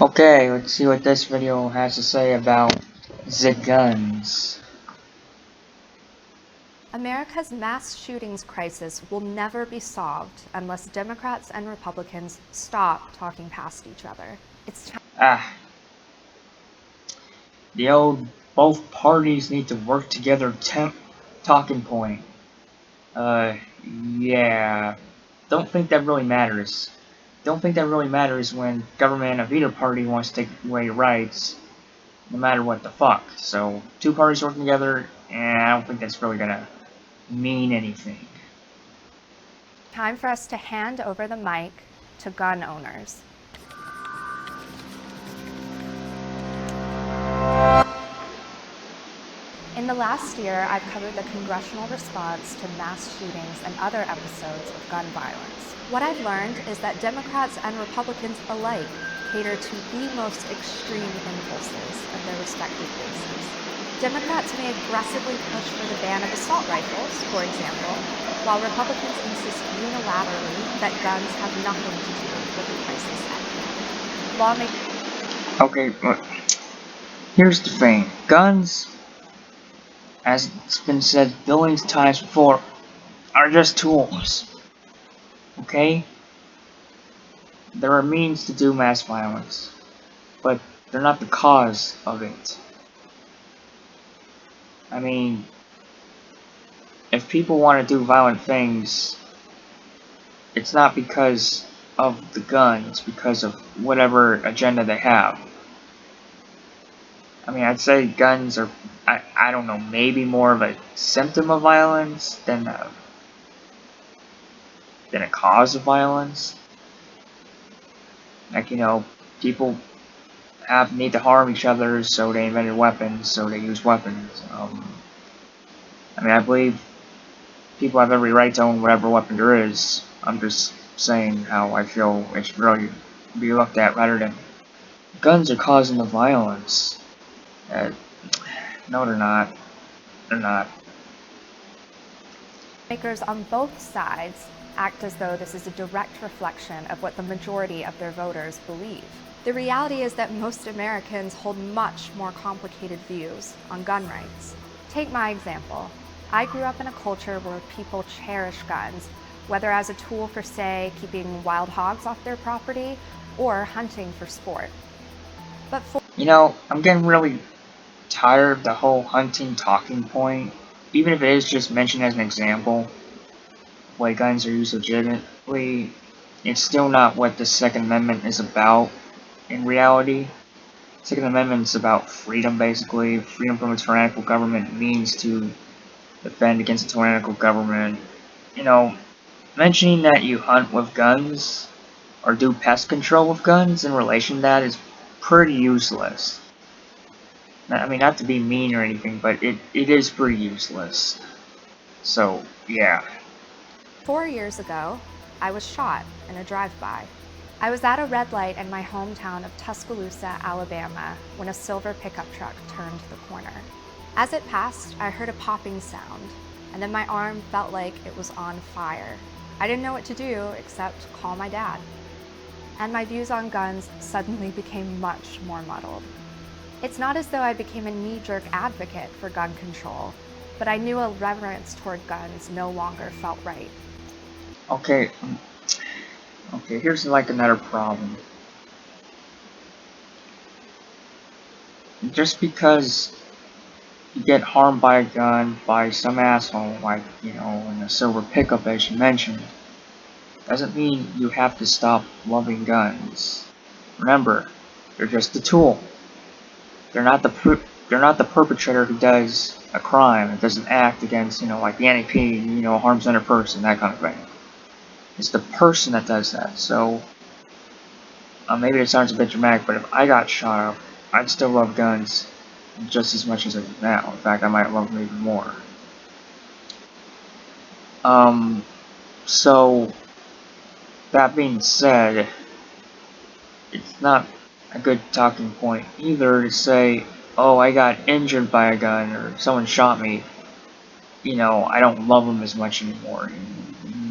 Okay, let's see what this video has to say about the guns. America's mass shootings crisis will never be solved unless Democrats and Republicans stop talking past each other. It's time. The old both parties need to work together talking point. Yeah. Don't think that really matters. Don't think that really matters when government of either party wants to take away your rights, no matter what the fuck. So, two parties working together, and I don't think that's really gonna mean anything. Time for us to hand over the mic to gun owners. In the last year, I've covered the congressional response to mass shootings and other episodes of gun violence. What I've learned is that Democrats and Republicans alike cater to the most extreme impulses of their respective bases. Democrats may aggressively push for the ban of assault rifles, for example, while Republicans insist unilaterally that guns have nothing to do with the crisis at hand. Lawmakers. Okay, look. Here's the thing. Guns, as it's been said billions of times before, are just tools. Okay? There are means to do mass violence, but they're not the cause of it. I mean, if people want to do violent things, it's not because of the gun, it's because of whatever agenda they have. I mean, I'd say guns are, I don't know, maybe more of a symptom of violence than a cause of violence. Like, you know, people need to harm each other, so they invented weapons, so they use weapons. I mean, I believe people have every right to own whatever weapon there is. I'm just saying how I feel it should really be looked at rather than guns are causing the violence. No, they're not. They're not. Lawmakers on both sides act as though this is a direct reflection of what the majority of their voters believe. The reality is that most Americans hold much more complicated views on gun rights. Take my example. I grew up in a culture where people cherish guns, whether as a tool for, say, keeping wild hogs off their property or hunting for sport. But you know, I'm getting really tired of the whole hunting talking point. Even if it is just mentioned as an example, why guns are used legitimately, it's still not what the Second Amendment is about in reality. Second Amendment is about freedom, basically. Freedom from a tyrannical government means to defend against a tyrannical government. You know, mentioning that you hunt with guns or do pest control with guns in relation to that is pretty useless. I mean, not to be mean or anything, but it is pretty useless. So, yeah. 4 years ago, I was shot in a drive-by. I was at a red light in my hometown of Tuscaloosa, Alabama, when a silver pickup truck turned the corner. As it passed, I heard a popping sound, and then my arm felt like it was on fire. I didn't know what to do except call my dad. And my views on guns suddenly became much more muddled. It's not as though I became a knee-jerk advocate for gun control, but I knew a reverence toward guns no longer felt right. Okay, here's like another problem. Just because you get harmed by a gun by some asshole, like, you know, in a silver pickup as you mentioned, doesn't mean you have to stop loving guns. Remember, they're just a tool. They're not the perpetrator who does a crime. It doesn't act against, you know, like the NAP, you know, harms another person, that kind of thing. It's the person that does that. So, maybe it sounds a bit dramatic, but if I got shot up, I'd still love guns just as much as I do now. In fact, I might love them even more. So, that being said, it's not a good talking point either to say, oh, I got injured by a gun or someone shot me, you know, I don't love them as much anymore.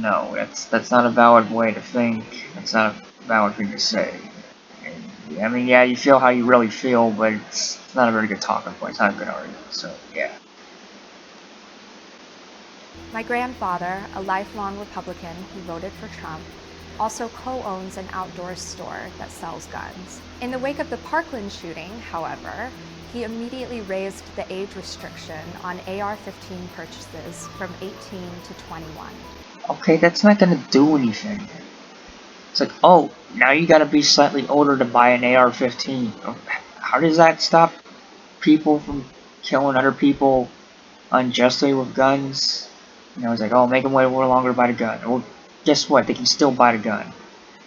No, that's not a valid way to think. That's not a valid thing to say. And I mean, yeah, you feel how you really feel, but it's not a very good talking point. It's not a good argument. So, yeah. My grandfather, a lifelong Republican who voted for Trump, also co-owns an outdoor store that sells guns. In the wake of the Parkland shooting, however, he immediately raised the age restriction on AR-15 purchases from 18 to 21. Okay, that's not gonna do anything. It's like, oh, now you gotta be slightly older to buy an AR-15. How does that stop people from killing other people unjustly with guns? You know, it's like, oh, make them wait a little longer to buy the gun. Well, guess what? They can still buy the gun.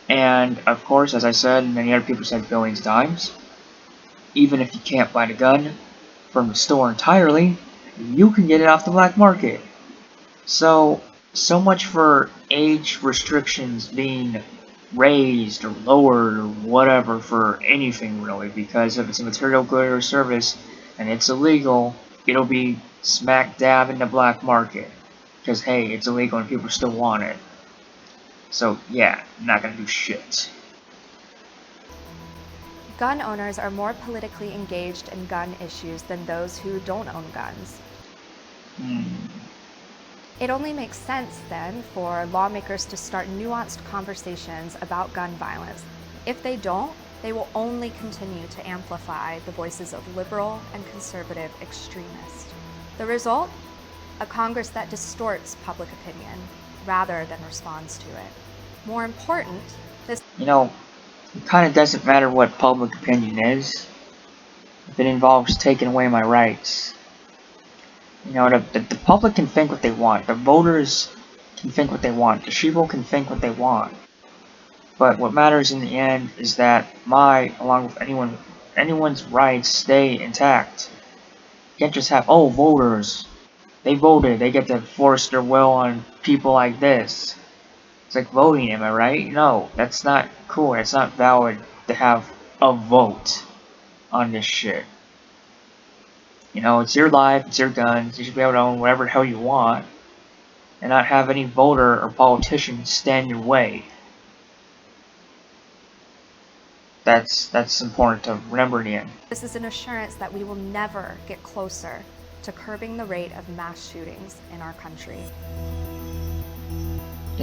And, of course, as I said, and many other people said billions of times, even if you can't buy the gun from the store entirely, you can get it off the black market. So much for age restrictions being raised or lowered or whatever for anything really, because if it's a material good or service and it's illegal, it'll be smack dab in the black market. Because hey, it's illegal and people still want it. So yeah, not gonna do shit. Gun owners are more politically engaged in gun issues than those who don't own guns. It only makes sense, then, for lawmakers to start nuanced conversations about gun violence. If they don't, they will only continue to amplify the voices of liberal and conservative extremists. The result? A Congress that distorts public opinion rather than responds to it. More important, this... You know, it kind of doesn't matter what public opinion is if it involves taking away my rights. You know, the public can think what they want. The voters can think what they want. The sheeple can think what they want. But what matters in the end is that along with anyone's rights stay intact. You can't just have, oh, voters, they voted, they get to force their will on people like this. It's like voting, am I right? No, that's not cool. That's not valid to have a vote on this shit. You know, it's your life, it's your guns, you should be able to own whatever the hell you want, and not have any voter or politician stand in your way. That's important to remember in the end. This is an assurance that we will never get closer to curbing the rate of mass shootings in our country. You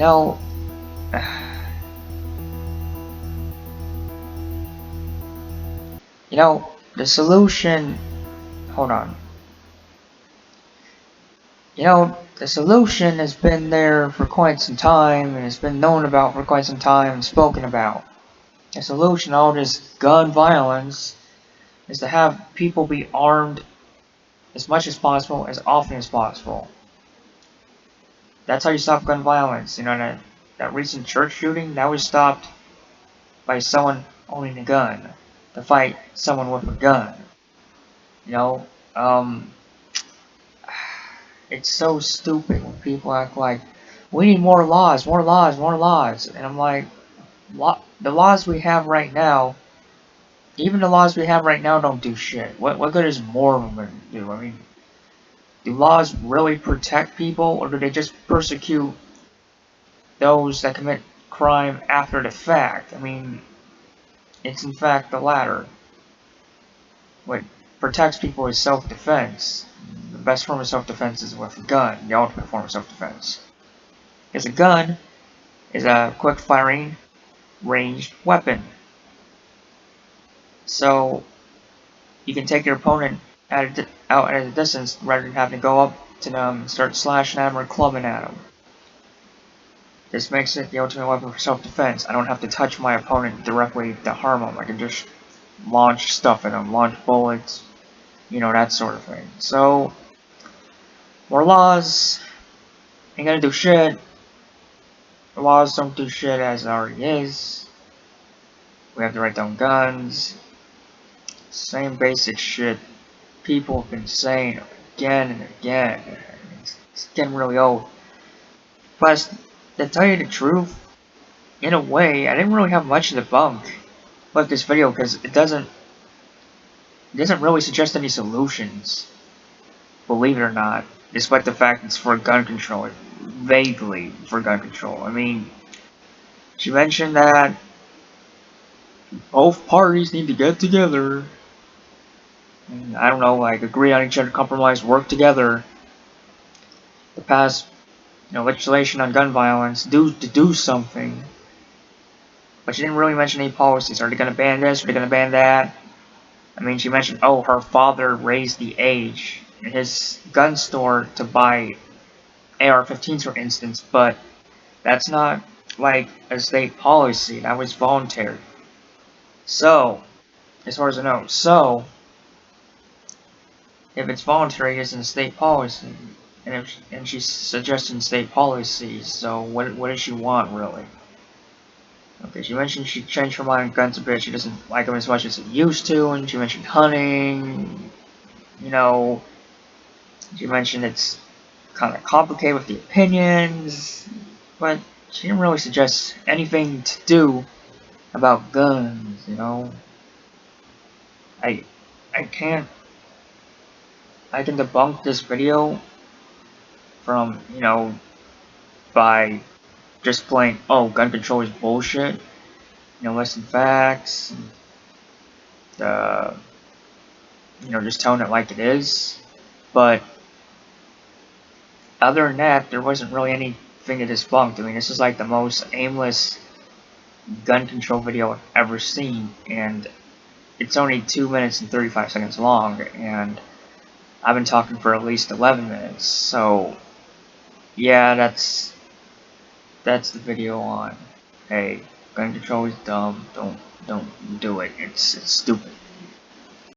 know, the solution... Hold on. You know, the solution has been there for quite some time, and it's been known about for quite some time and spoken about. The solution to all this gun violence is to have people be armed as much as possible, as often as possible. That's how you stop gun violence. You know, that recent church shooting, that was stopped by someone owning a gun to fight someone with a gun. You know, it's so stupid when people act like, we need more laws, more laws, more laws. And I'm like, the laws we have right now, even the laws we have right now don't do shit. What good is more of them going to do? I mean, do laws really protect people, or do they just persecute those that commit crime after the fact? I mean, it's in fact the latter. What protects people is self-defense. The best form of self-defense is with a gun, the ultimate form of self-defense. Because a gun is a quick-firing, ranged weapon. So, you can take your opponent out at a distance rather than having to go up to them and start slashing at them or clubbing at them. This makes it the ultimate weapon for self-defense. I don't have to touch my opponent directly to harm them. I can just launch stuff at them, launch bullets, you know, that sort of thing. So, more laws ain't gonna do shit. The laws don't do shit as it already is. We have the right to own guns. Same basic shit people have been saying again and again. It's getting really old. But to tell you the truth, in a way, I didn't really have much to debunk with this video because it doesn't really suggest any solutions, believe it or not, despite the fact it's for gun control, vaguely for gun control. I mean, she mentioned that both parties need to get together and, I don't know, like, agree on each other, compromise, work together to pass, legislation on gun violence, to do something. But she didn't really mention any policies. Are they going to ban this? Are they going to ban that? I mean, she mentioned, oh, her father raised the age in his gun store to buy AR-15s, for instance, but that's not, like, a state policy. That was voluntary. So, as far as I know, so, if it's voluntary, it's in state policy. And she's suggesting state policies, so what does she want, really? Okay, she mentioned she changed her mind on guns a bit. She doesn't like them as much as it used to, and she mentioned hunting. She mentioned it's kind of complicated with the opinions, but she didn't really suggest anything to do about guns, I, I can't, I can debunk this video from, by just playing, oh, gun control is bullshit, listing facts, just telling it like it is, but other than that, there wasn't really anything to debunk. I mean, this is like the most aimless gun control video I've ever seen, and it's only 2 minutes and 35 seconds long, and I've been talking for at least 11 minutes, so yeah, that's the video on, hey, gun control is dumb, don't do it, it's stupid.